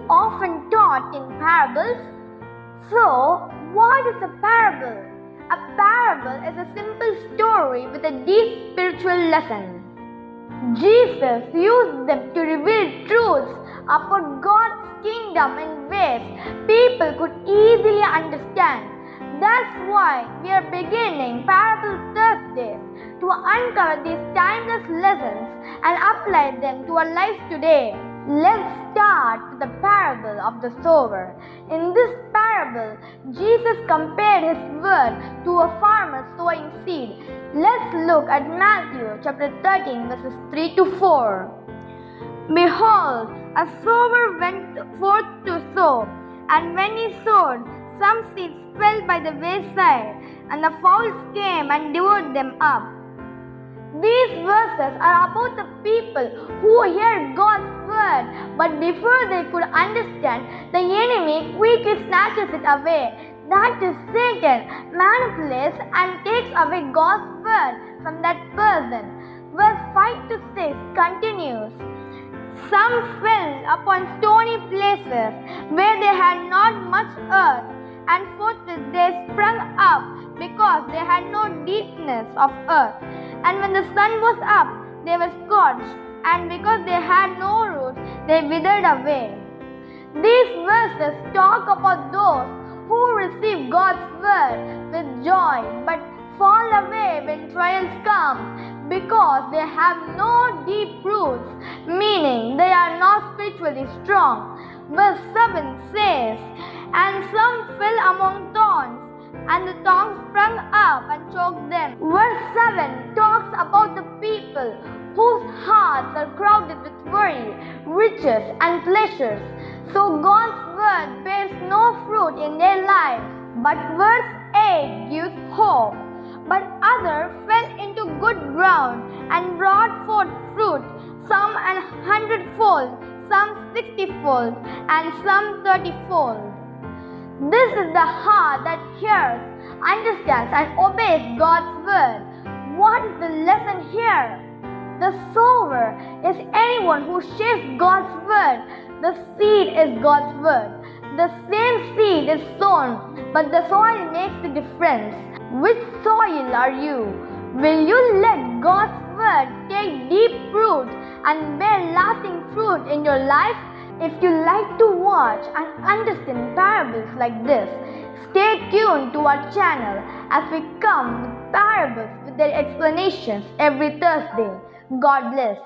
often taught in parables. So, what is a parable? A parable is a simple story with a deep spiritual lesson. Jesus used them to reveal truths about God's kingdom in ways people could easily understand. That's why we are beginning Parable Thursdays to uncover these timeless lessons and apply them to our lives today. Let's start with the parable of the sower. In this parable, Jesus compared his word to a farmer sowing seed. Let's look at Matthew chapter 13 verses 3 to 4. Behold, a sower went forth to sow, and when he sowed, some seeds fell by the wayside, and the fowls came and devoured them up. These verses are about the people who hear God's word, but before they could understand, the enemy quickly snatches it away. That is, Satan manipulates and takes away God's word from that person. Verse 5 to 6 continues. Some fell upon stony places where they had not much earth, and forthwith they sprung up because they had no deepness of earth. And when the sun was up, they were scorched, and because they had no roots, they withered away. These verses talk about those who receive God's word with joy, but fall away when trials come because they have no deep roots, meaning they are not spiritually strong. Verse 7 says, and some fell among thorns, and the thorns sprung up and choked them. Verse 7 talks about the people whose hearts are crowded with worry, riches, and pleasures. So God's word bears no fruit in their lives. But verse 8 gives hope. But others fell into good ground and brought forth fruit, some 100-fold, some 60-fold, and some 30-fold. This is the heart that hears, understands, and obeys God's word. What is the lesson here? The sower is anyone who shares God's word. The seed is God's word. The same seed is sown, but the soil makes the difference. Which soil are you? Will you let God's word take deep root and bear lasting fruit in your life? If you like to watch and understand parables like this, stay tuned to our channel as we come with parables with their explanations every Thursday. God bless.